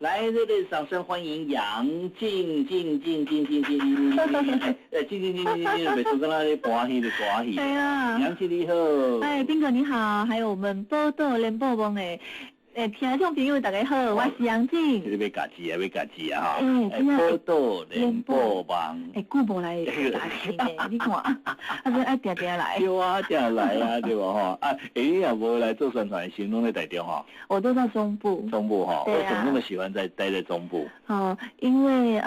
来，热烈掌声欢迎杨静，每次跟他咧欢喜的欢喜。对啊，杨静你好。哎，斌哥你好，还有我们报道联播网的。听众朋友大家好，我是杨静。这要夹字啊，要夹字啊哈！报道联播网。久无来打气呢，你看，他说爱定定来。对啊，定来啊，对吧哈？啊，你也无来做宣传，行拢在台中哈。我都在中部。中部哈，为什么那么喜欢待在中部？因为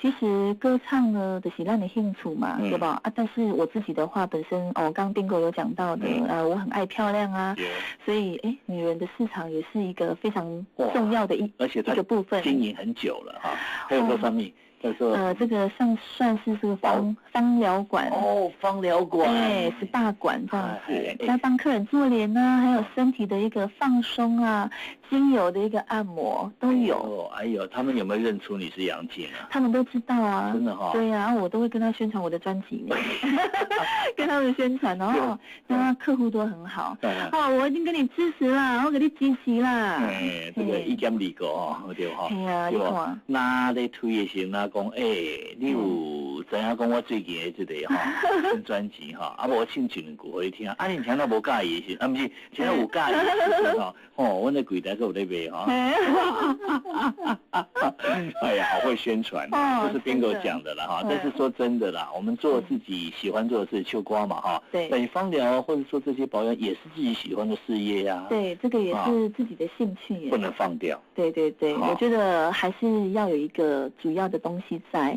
其实歌唱呢，就是让你兴趣嘛，对吧？但是我自己的话，本身刚刚斌哥有讲到的，我很爱漂亮啊，所以女人的市场也是一个非常重要的一个部分，经营很久了哈。还有这方面，这个算是这个芳疗馆芳疗馆，SPA 馆这样子，在帮客人做脸啊，还有身体的一个放松啊，精油的一个按摩都有。哎呦，他们有没有认出你是杨静啊？他们都知道啊，真的哈。对啊，我都会跟他宣传我的专辑呢，跟他们宣传，然后那客户都很好。我一定跟你支持啦，我给你支持啦。这个一减二个对哈。对啊，你看。那在推的时候，那讲你有知影讲我最近的这个新专辑哈，我唱几句给你听。你听到无介意是？不是，听到有介意是哈。我那柜台都有在卖哈。哎呀，好会宣传，这是斌哥讲的啦哈。但是说真的啦，我们做自己喜欢做的事，秋瓜嘛哈。对，芳疗或者说这些保养也是自己喜欢的事业呀。对，这个也是自己的兴趣耶，不能放掉。对，我觉得还是要有一个主要的东西在。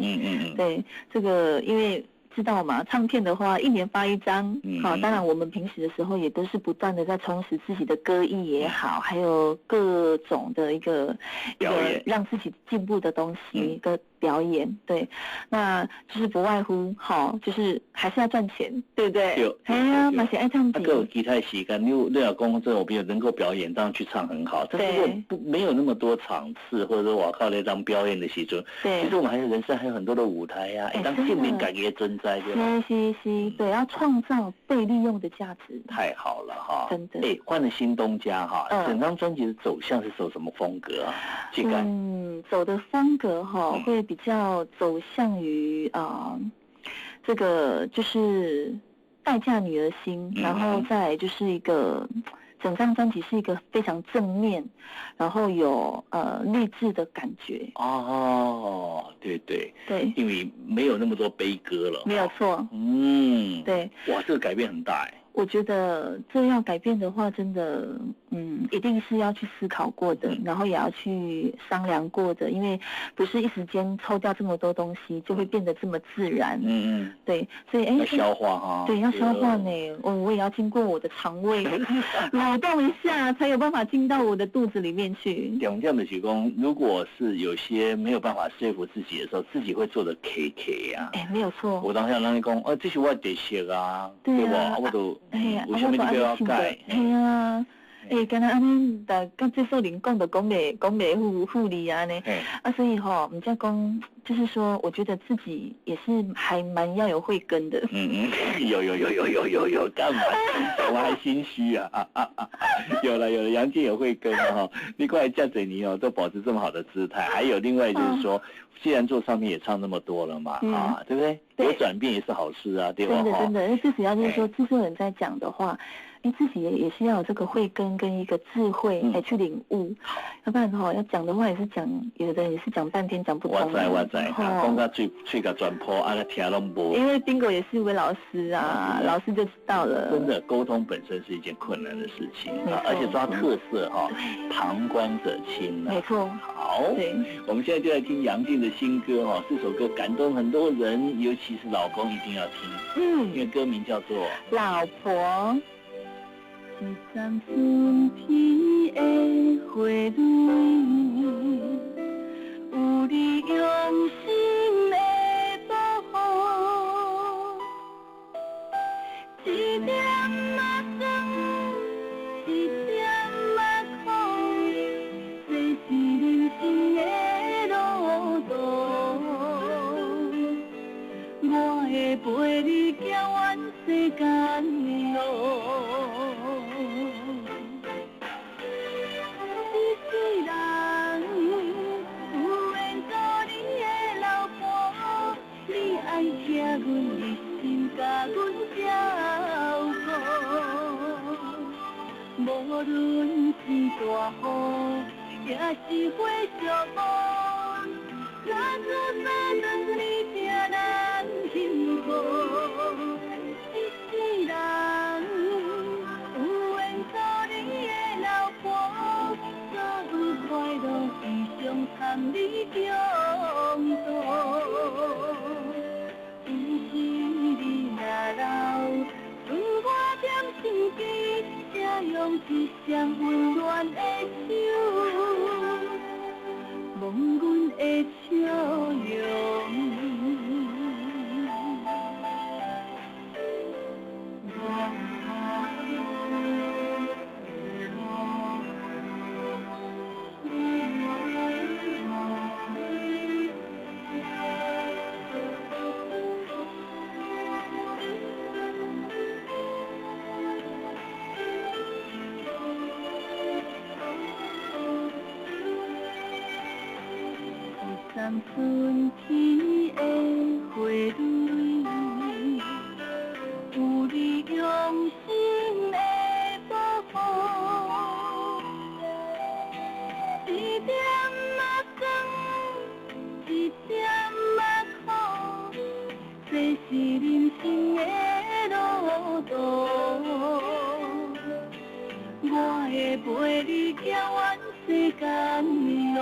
对，这个因为知道嘛，唱片的话1年发1张，当然我们平时的时候也都是不断的在充实自己的歌艺也好，还有各种的一个让自己进步的东西的表演，对，那就是不外乎就是还是要赚钱，对不对？对，嘛是爱唱片。有其他时间，你老公这种能够表演，当然去唱很好。但是没有那么多场次，或者说我靠那张表演的时阵，其实我们还有人生还有很多的舞台呀，当性命感觉存在的。对，要创造被利用的价值。太好了哈，真的。换了新东家哈，整张专辑的走向是走什么风格啊？走的风格会比较走向于这个就是待嫁女儿心，然后再来就是一个整张专辑是一个非常正面，然后有励志的感觉。对，因为没有那么多悲歌了。没有错。对。哇，这个改变很大我觉得这要改变的话，真的，一定是要去思考过的，然后也要去商量过的，因为不是一时间抽掉这么多东西就会变得这么自然。对，所以要消化哈。对，要消化呢。我也要经过我的肠胃蠕动一下，才有办法进到我的肚子里面去。讲这样的提供，如果是有些没有办法说服自己的时候，自己会做的 K 啊。没有错。我当下让你讲，这是我的特色啊，对吧？我都。为什么你不要改？刚才安尼，跟这首人讲的讲袂互利啊呢。所以我们在讲，就是说，我觉得自己也是还蛮要有慧根的。有，干嘛？我还心虚啊！有了，杨静有慧根哈。你过来嫁给你都保持这么好的姿态。还有另外就是说，既然做唱片也唱那么多了嘛，对不对？有转变也是好事啊，对吧？真的，因为最主要就是说，制作人在讲的话，自己也是要有这个慧根跟一个智慧去领悟，要不然要讲的话也是讲，有的人也是讲半天讲不通。我知，讲到嘴角转破，听拢无。因为 Bingo 也是一位老师啊，老师就知道了。真的，沟通本身是一件困难的事情而且抓特色旁观者清。没错。好，我们现在就来听杨静的新歌这首歌感动很多人，尤其是老公一定要听。因为歌名叫做《老婆》。一张纯皮的花蕊，有你用心的保护，一点仔酸，一点仔苦，这是人生的路途。我会陪你走完世间路。是花寂寞，哪做三顿你听咱幸福，一世人有缘做你的老婆，所有快乐时常参你共度。有时你若老，剩我踮身边，这样一双温暖的手，望阮的笑容。三春天的花蕊，有你用心的保护，一点仔酸，一点仔苦，这是人生的路途。我会陪你走完世间路。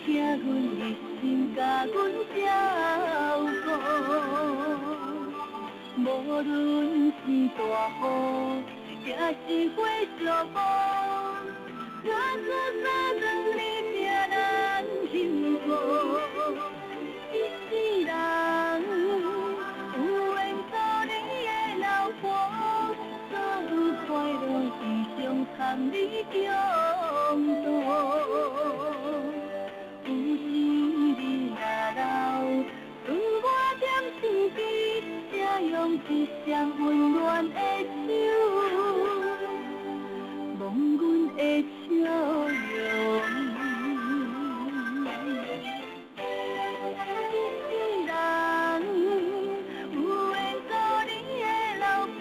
请阮一心甲阮照顾，无论是大雨，也是花寂寞，哪做三顿你听咱幸福。一世人有缘做你的老婆，所有快乐时常参你共度。有时你若老，剩我踮身边，这样一双温暖的手，望阮的笑容。一世人有缘做你的老婆，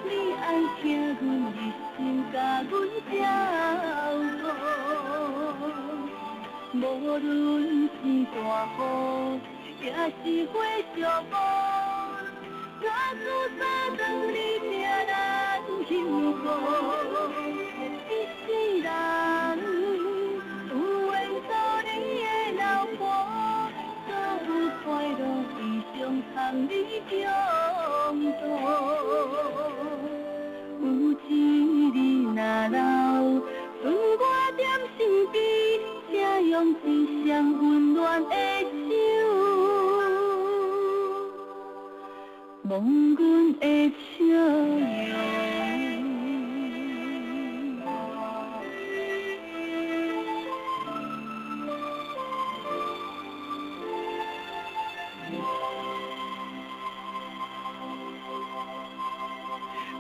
你爱听阮一心甲阮照顾。无论是大雨，也是花寂寞，哪做三顿你听咱幸福。一世人有缘做你的老婆，所有快乐时常参你共度。有一日若老，剩我踮身边，这样一双温暖的手，望阮的笑容。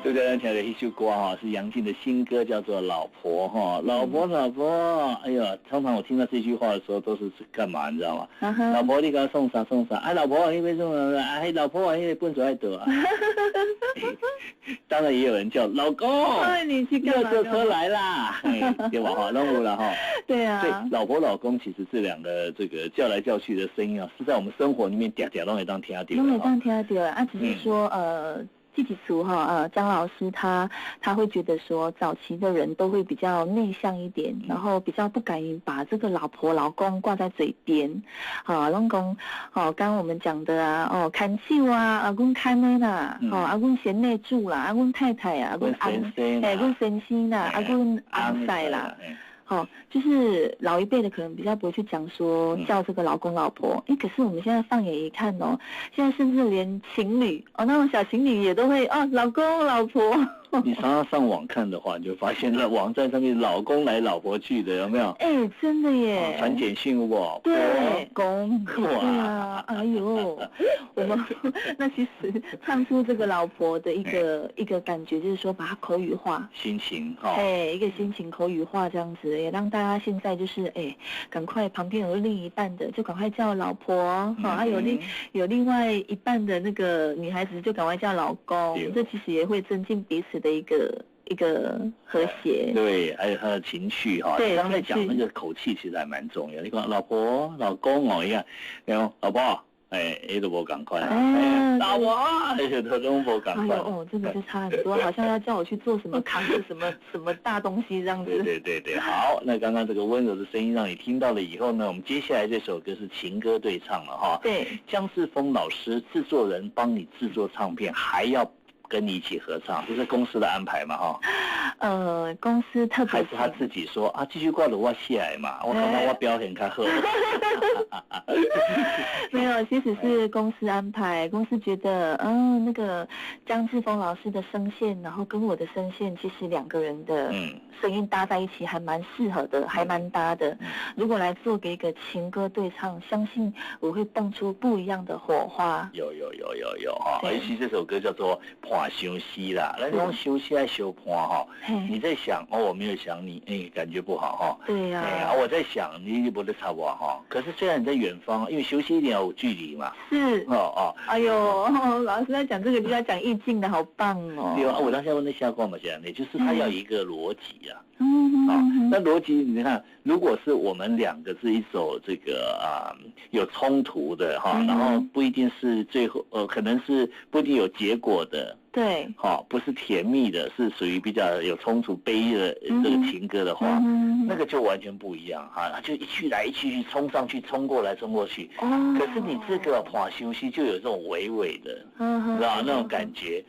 对不对？听的一首歌哈，是杨静的新歌，叫做《老婆》哈。老婆，老婆，哎呀，常常我听到这句话的时候，都是干嘛，你知道吗？老婆，你给我送啥送啥？哎，老婆，你为什么？哎，老婆，你笨手爱得啊！当然也有人叫老公，你去干嘛？热车来啦，对吧？哈，弄了哈。对啊。所以老婆、老公其实这两个这个叫来叫去的声音啊，是在我们生活里面嗲嗲都会当听到。都会当听到啊，只是说具体俗哈，张老师他会觉得说，早期的人都会比较内向一点，然后比较不敢把这个老婆老公挂在嘴边，老公，刚刚我们讲的啊，看手啊，阮看的啦，阮贤内助啦，阮太太啊，阮先生啦，阮翁婿啦。就是老一辈的可能比较不会去讲说叫这个老公老婆，可是我们现在放眼一看现在甚至连情侣那种小情侣也都会老公老婆。你常常上网看的话，你就发现在网站上面老公来老婆去的，有没有？哎，真的耶！传简讯哇，对，公哇，哎呦，我们那其实唱出这个老婆的一个感觉，就是说把它口语化，心情哈，一个心情口语化这样子，也让大家现在就是赶快旁边有另一半的就赶快叫老婆，有另外一半的那个女孩子就赶快叫老公，这其实也会增进彼此的一个和谐。对，还有他的情绪哈。对，刚刚在讲那个口气其实还蛮重要。你看老婆、老公哦一样，然后老婆。都无赶快，老婆，都无赶快。这个就差很多，好像要叫我去做什么扛着什么大东西这样子。对，好，那刚刚这个温柔的声音让你听到了以后呢，我们接下来这首歌是情歌对唱了哈。对，姜志峰老师制作人帮你制作唱片，还要跟你一起合唱，这是公司的安排嘛哈？公司特别还是他自己说啊，继续挂着我下来嘛，我看到我表现较好。没有，其实是公司安排，公司觉得那个姜志峰老师的声线，然后跟我的声线，其实两个人的声音搭在一起还蛮适合的，还蛮搭的。如果来做给一个情歌对唱，相信我会蹦出不一样的火花。有哈，而且这首歌叫做伴相思啦，那种休息爱休伴哈。你在想我没有想你，感觉不好哈。对呀。我在想你不得插我哈。可是虽然你在远方，因为休息一定要有距离嘛。是。哎呦，老师在讲这个就要讲意境的好棒哦。对啊，我当下问那下过嘛，讲的就是他要一个逻辑啊。那逻辑你看，如果是我们两个是一首这个有冲突的哈，然后不一定是最后可能是不一定有结果的。对，不是甜蜜的，是属于比较有冲突悲的这个情歌的话，那个就完全不一样哈，就一去来一去冲上去，冲过来冲过去。可是你这个伴休息就有这种娓娓的，知道那种感觉。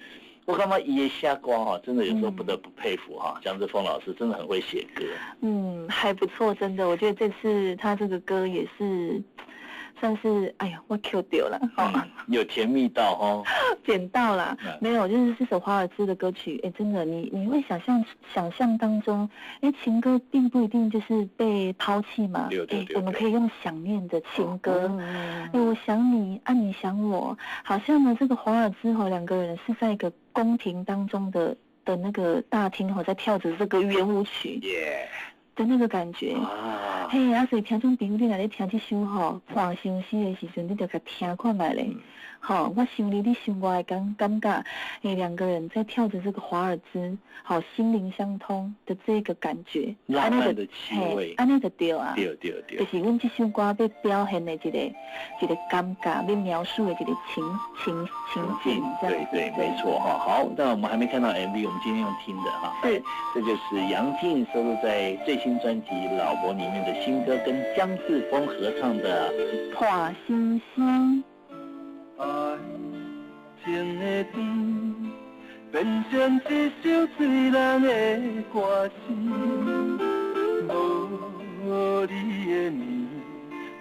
我干嘛一下瓜真的有时候不得不佩服姜志峰老师真的很会写歌。还不错，真的，我觉得这次他这个歌也是。算是我 Q 丢了，有甜蜜到捡到啦，没有，就是这首华尔兹的歌曲，真的，你会想象当中，情歌并不一定就是被抛弃嘛，我们可以用想念的情歌，我想你，你想我，好像呢，这个华尔兹两个人是在一个宫廷当中的那个大厅在跳着这个圆舞曲。的那个感觉，所以听众朋友你来听这首伴相思的时阵，你就给听看来嘞。我想你想我的感觉，两个人在跳着这个华尔兹，心灵相通的这个感觉，浪漫的气味，安尼就对啊，对，就是阮这首歌要表现的一个感觉，要描述的一个情境，对，没错好，但我们还没看到 MV， 我们今天用听的是，这就是杨静收录在最新专辑《老婆》里面的新歌，跟姜志峰合唱的《伴相思》。爱情的甜，变成一首醉人的歌词。无你的面，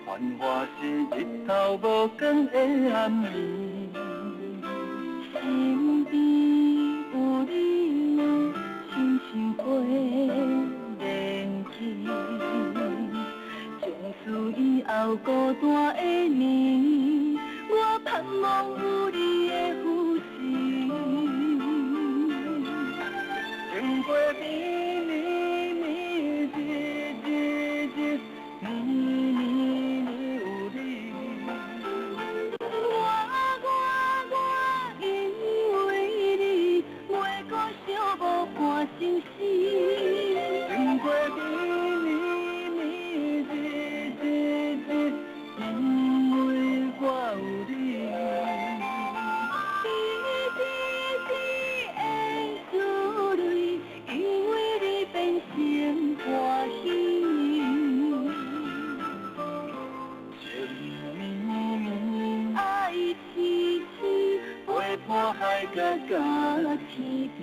繁华是日头无光的暗暝。身边有你，亲像过年期，从此以后孤单的年。我盼望有你的呼吸，经过绵绵日，年有你。我因为你，袂搁想无伴相思。经过绵绵日，因为我有你。海角甲天边。